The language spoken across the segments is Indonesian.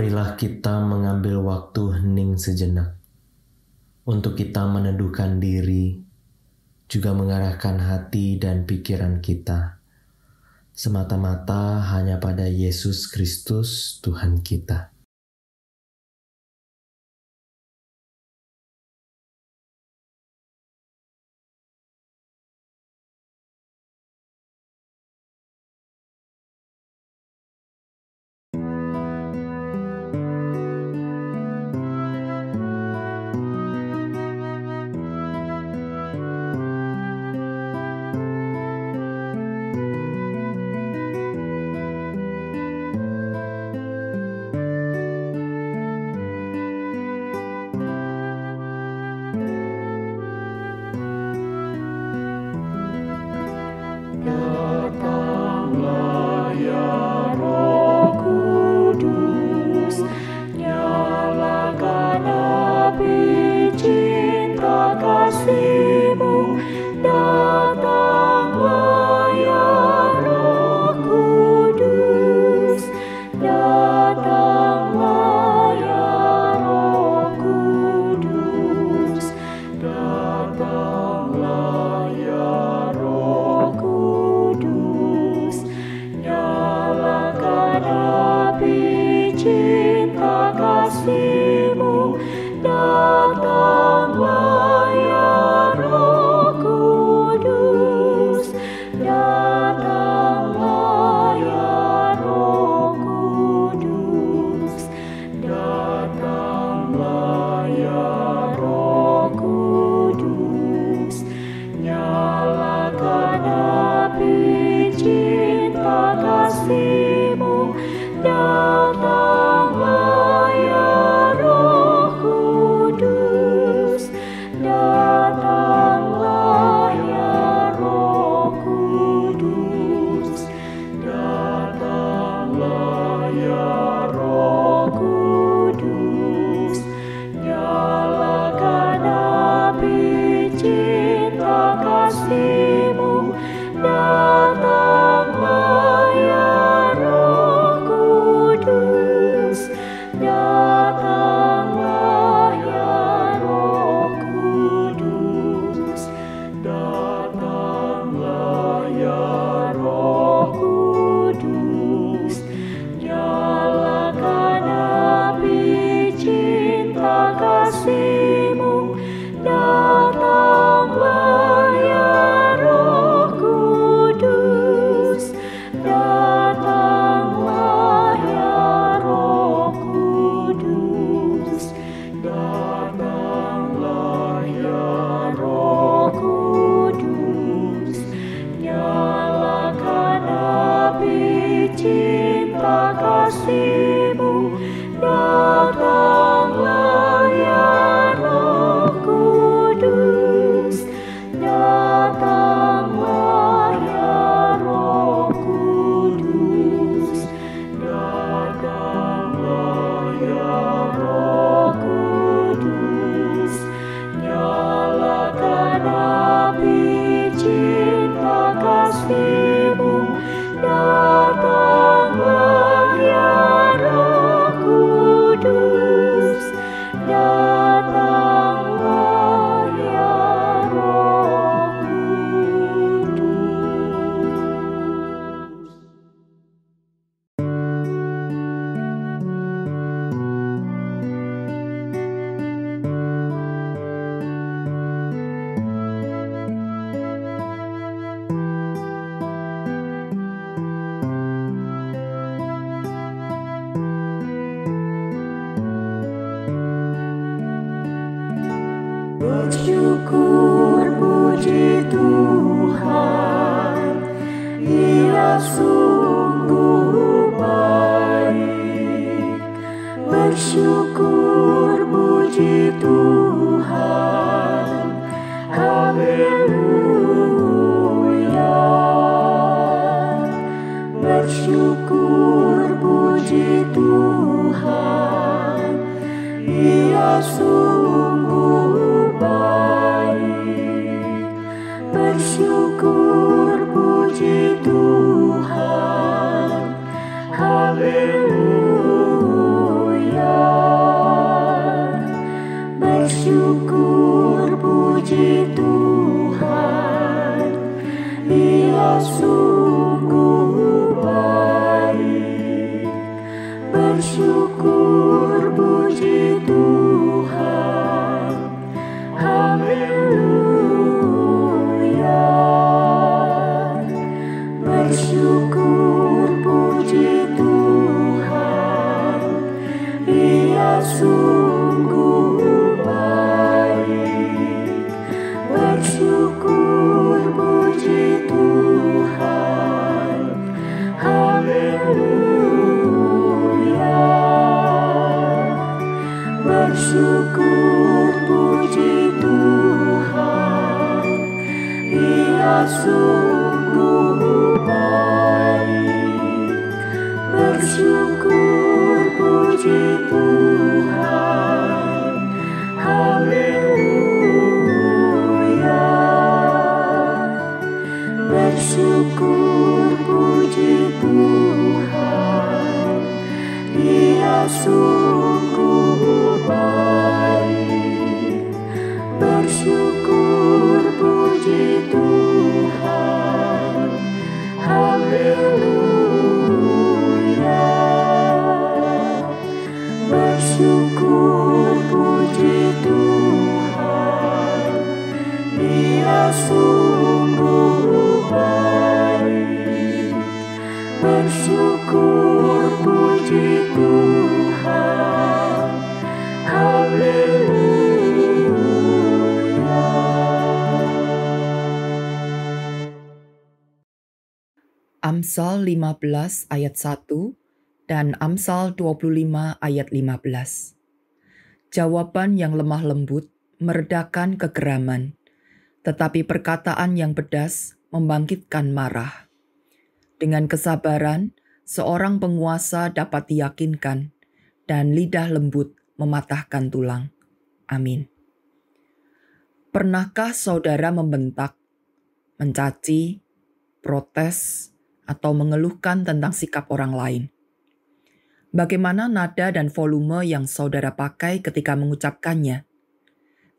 Marilah kita mengambil waktu hening sejenak untuk kita meneduhkan diri, juga mengarahkan hati dan pikiran kita semata-mata hanya pada Yesus Kristus Tuhan kita. Datanglah ya Roh Kudus, nyalakan api cinta kasih-Mu. Datanglah ya Roh Kudus, datanglah ya Roh Kudus, datanglah ya Roh Kudus, nyalakan api cinta kasih-Mu. Datanglah ya Roh Kudus, datanglah ya Roh Kudus, datanglah ya Roh Kudus, nyalakan api cinta kasih-Mu. Datanglah ya Roh Kudus, datanglah ya Roh Kudus, datanglah ya Roh Kudus, nyalakan api cinta kasih-Mu. Datanglah ya Roh Kudus, datanglah ya Roh Kudus, datanglah ya Roh Kudus, nyalakan api cinta kasih-Mu. Datanglah ya Roh Kudus, datanglah ya Roh Kudus, datanglah ya Roh Kudus, nyalakan api cinta kasih-Mu. Datanglah ya Roh Kudus, datanglah ya Roh Kudus, datanglah ya Roh Kudus, nyalakan api cinta kasih-Mu. Datanglah ya Roh Kudus, datanglah ya Roh Kudus. Bersyukur puji Tuhan, Ia sungguh baik. Bersyukur puji Tuhan, haleluya. Bersyukur puji Tuhan, Ia sungguh baik. Bersyukur puji Tuhan, haleluya. sungguh baik. Bersyukur puji Tuhan. Haleluya. Bersyukur puji Tuhan. Ia sungguh baik. Bersyukur puji Tuhan. Haleluya. Bersyukur puji Tuhan. Ia sungguh baik. Bersyukur puji Tuhan. Haleluya. Bersyukur puji Tuhan. Ia sungguh baik. Bersyukur puji Tuhan. Haleluya. Bersyukur puji Tuhan. Ia sungguh baik. Bersyukur puji Tuhan. Haleluya. Amsal 15 ayat 1 dan Amsal 25 ayat 15. Jawaban yang lemah lembut meredakan kegeraman, tetapi perkataan yang pedas membangkitkan marah. Dengan kesabaran, seorang penguasa dapat diyakinkan, dan lidah lembut mematahkan tulang. Amin. Pernahkah saudara membentak, mencaci, protes, atau mengeluhkan tentang sikap orang lain? Bagaimana nada dan volume yang saudara pakai ketika mengucapkannya?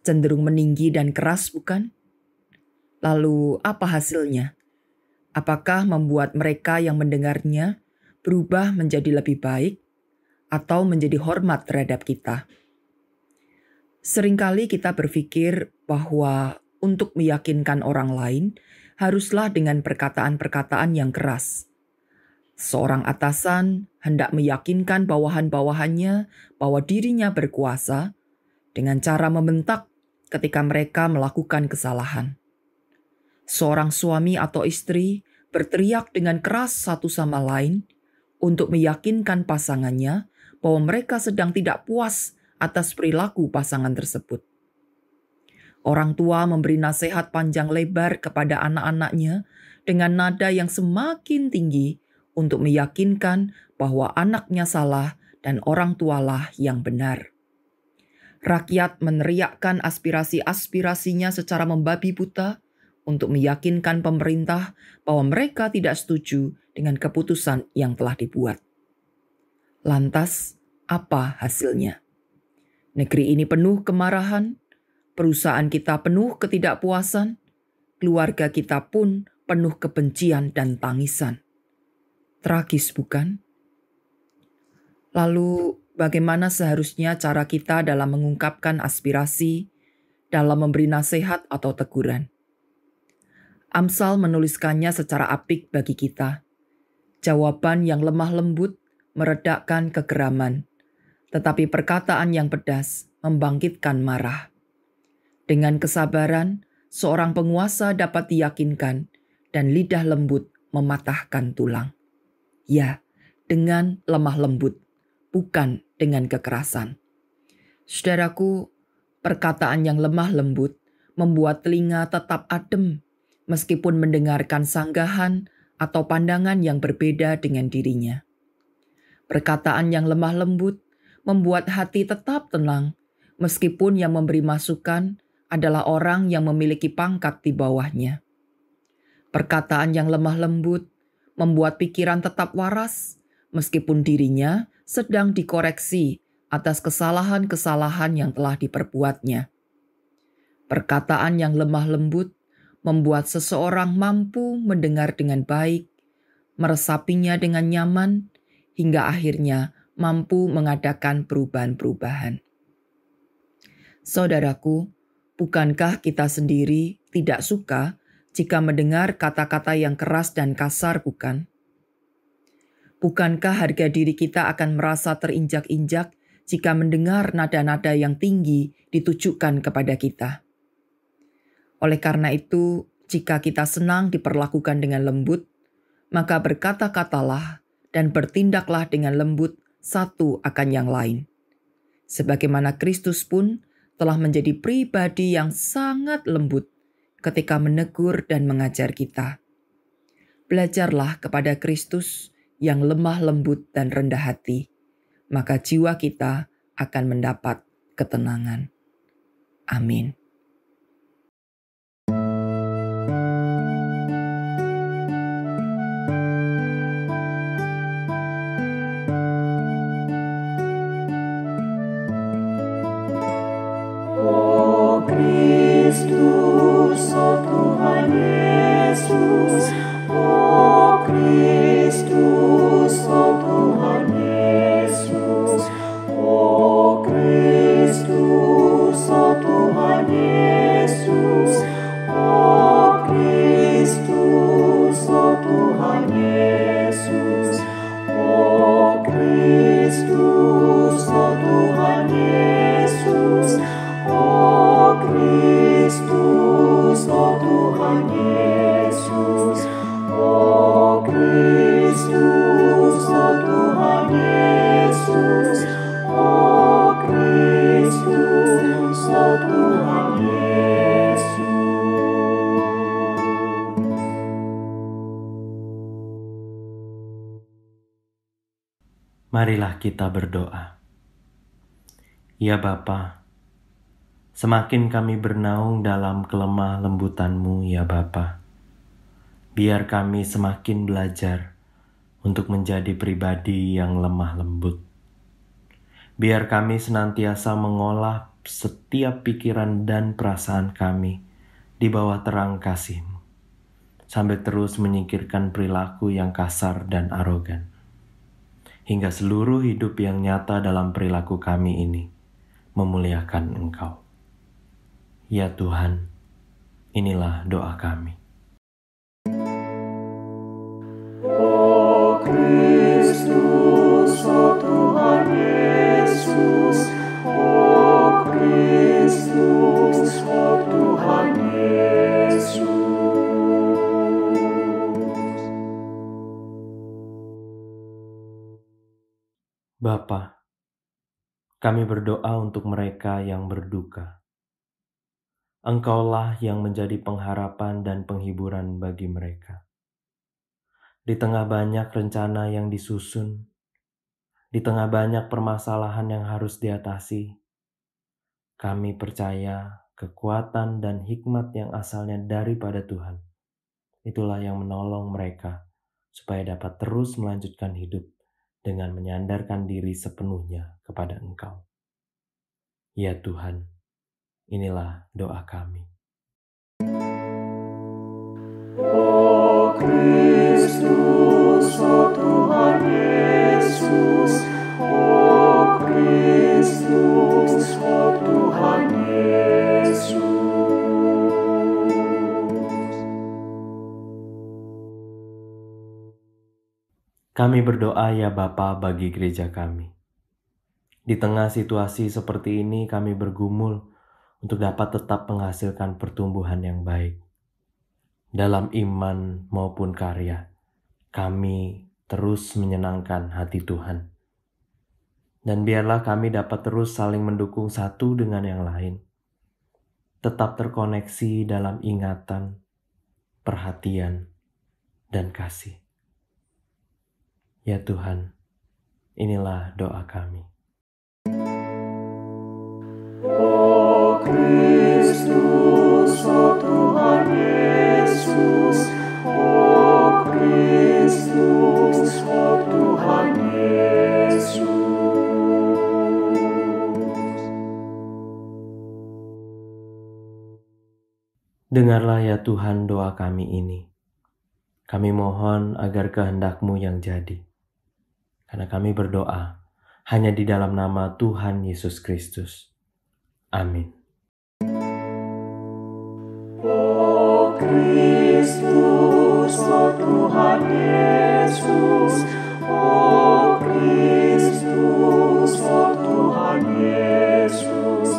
Cenderung meninggi dan keras, bukan? Lalu apa hasilnya? Apakah membuat mereka yang mendengarnya berubah menjadi lebih baik atau menjadi hormat terhadap kita? Seringkali kita berpikir bahwa untuk meyakinkan orang lain haruslah dengan perkataan-perkataan yang keras. Seorang atasan hendak meyakinkan bawahan-bawahannya bahwa dirinya berkuasa dengan cara membentak ketika mereka melakukan kesalahan. Seorang suami atau istri berteriak dengan keras satu sama lain untuk meyakinkan pasangannya bahwa mereka sedang tidak puas atas perilaku pasangan tersebut. Orang tua memberi nasihat panjang lebar kepada anak-anaknya dengan nada yang semakin tinggi untuk meyakinkan bahwa anaknya salah dan orang tualah yang benar. Rakyat meneriakkan aspirasi-aspirasinya secara membabi buta untuk meyakinkan pemerintah bahwa mereka tidak setuju dengan keputusan yang telah dibuat. Lantas, apa hasilnya? Negeri ini penuh kemarahan, perusahaan kita penuh ketidakpuasan, keluarga kita pun penuh kebencian dan tangisan. Tragis, bukan? Lalu, bagaimana seharusnya cara kita dalam mengungkapkan aspirasi, dalam memberi nasihat atau teguran? Amsal menuliskannya secara apik bagi kita. Jawaban yang lemah lembut meredakan kegeraman, tetapi perkataan yang pedas membangkitkan marah. Dengan kesabaran, seorang penguasa dapat diyakinkan dan lidah lembut mematahkan tulang. Ya, dengan lemah lembut, bukan dengan kekerasan. Saudaraku, perkataan yang lemah lembut membuat telinga tetap adem meskipun mendengarkan sanggahan atau pandangan yang berbeda dengan dirinya. Perkataan yang lemah lembut membuat hati tetap tenang meskipun yang memberi masukan adalah orang yang memiliki pangkat di bawahnya. Perkataan yang lemah lembut membuat pikiran tetap waras meskipun dirinya sedang dikoreksi atas kesalahan-kesalahan yang telah diperbuatnya. Perkataan yang lemah lembut membuat seseorang mampu mendengar dengan baik, meresapinya dengan nyaman, hingga akhirnya mampu mengadakan perubahan-perubahan. Saudaraku, bukankah kita sendiri tidak suka jika mendengar kata-kata yang keras dan kasar, bukan? Bukankah harga diri kita akan merasa terinjak-injak jika mendengar nada-nada yang tinggi ditujukan kepada kita? Oleh karena itu, jika kita senang diperlakukan dengan lembut, maka berkata-katalah dan bertindaklah dengan lembut satu akan yang lain. Sebagaimana Kristus pun telah menjadi pribadi yang sangat lembut ketika menegur dan mengajar kita. Belajarlah kepada Kristus yang lemah lembut dan rendah hati, maka jiwa kita akan mendapat ketenangan. Amin. Oh Kristus, oh Tuhan Yesus, oh Kristus, oh Tuhan Yesus, oh Kristus, oh Tuhan Yesus, oh Kristus, oh Tuhan Yesus, oh Kristus, oh Tuhan Yesus. Oh Kristus, oh Tuhan Yesus, oh Kristus, oh Tuhan Yesus, oh Kristus, oh Tuhan Yesus. Marilah kita berdoa. Ya Bapa, semakin kami bernaung dalam kelemah lembutan-Mu, ya Bapa, biar kami semakin belajar untuk menjadi pribadi yang lemah lembut. Biar kami senantiasa mengolah setiap pikiran dan perasaan kami di bawah terang kasih-Mu, sambil terus menyingkirkan perilaku yang kasar dan arogan, hingga seluruh hidup yang nyata dalam perilaku kami ini memuliakan Engkau. Ya Tuhan, inilah doa kami. Oh Kristus, oh Tuhan Yesus, oh Kristus, oh Tuhan Yesus. Bapa, kami berdoa untuk mereka yang berduka. Engkaulah yang menjadi pengharapan dan penghiburan bagi mereka. Di tengah banyak rencana yang disusun, di tengah banyak permasalahan yang harus diatasi, kami percaya kekuatan dan hikmat yang asalnya daripada Tuhan. Itulah yang menolong mereka supaya dapat terus melanjutkan hidup dengan menyandarkan diri sepenuhnya kepada Engkau. Ya Tuhan, inilah doa kami. Oh Kristus, oh Tuhan Yesus, oh Kristus, oh Tuhan Yesus. Kami berdoa ya Bapa bagi gereja kami. Di tengah situasi seperti ini kami bergumul untuk dapat tetap menghasilkan pertumbuhan yang baik. Dalam iman maupun karya, kami terus menyenangkan hati Tuhan. Dan biarlah kami dapat terus saling mendukung satu dengan yang lain. Tetap terkoneksi dalam ingatan, perhatian, dan kasih. Ya Tuhan, inilah doa kami. Oh Kristus, oh Tuhan Yesus, oh Kristus, oh Tuhan Yesus. Dengarlah ya Tuhan doa kami ini. Kami mohon agar kehendak-Mu yang jadi. Karena kami berdoa hanya di dalam nama Tuhan Yesus Kristus. Amin. O Kristus, o Tuhan Yesus, o Kristus, o Tuhan Yesus,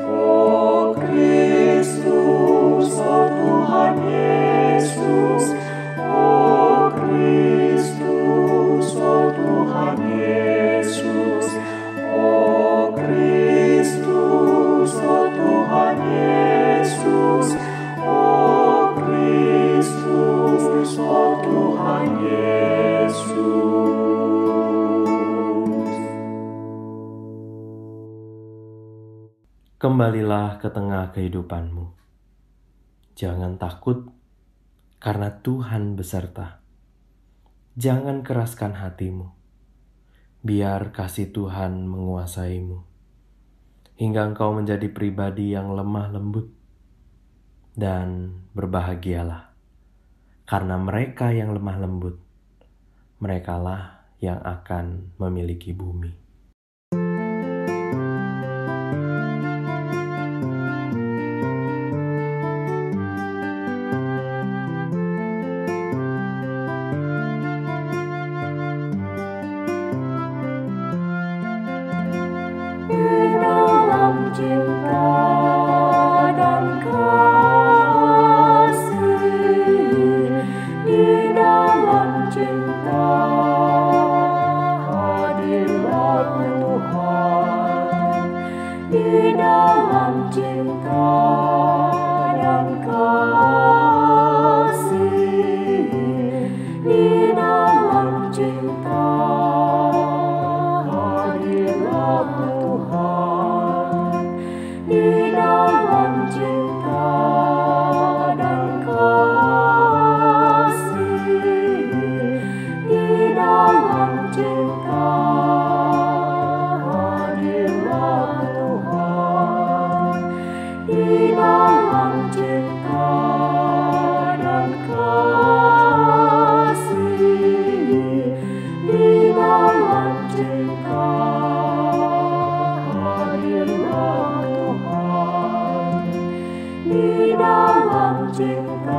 o Kristus, o Tuhan Yesus, o Kristus, o Tuhan Yesus, o Kristus, o Tuhan Yesus, o Kristus, o Tuhan Yesus. Kembalilah ke tengah kehidupanmu. Jangan takut, karena Tuhan beserta. Jangan keraskan hatimu. Biar kasih Tuhan menguasaimu, hingga engkau menjadi pribadi yang lemah lembut. Dan berbahagialah, karena mereka yang lemah lembut, merekalah yang akan memiliki bumi. Di dalam cinta dan kasih, di dalam cinta hadirlah Tuhan, di dalam cinta dan kasih, di dalam cinta hadirlah Tuhan, di dalam cinta dan kasih, di dalam cinta hadirlah Tuhan, di dalam cinta dan kasih, di dalam cinta hadirlah Tuhan, di dalam cinta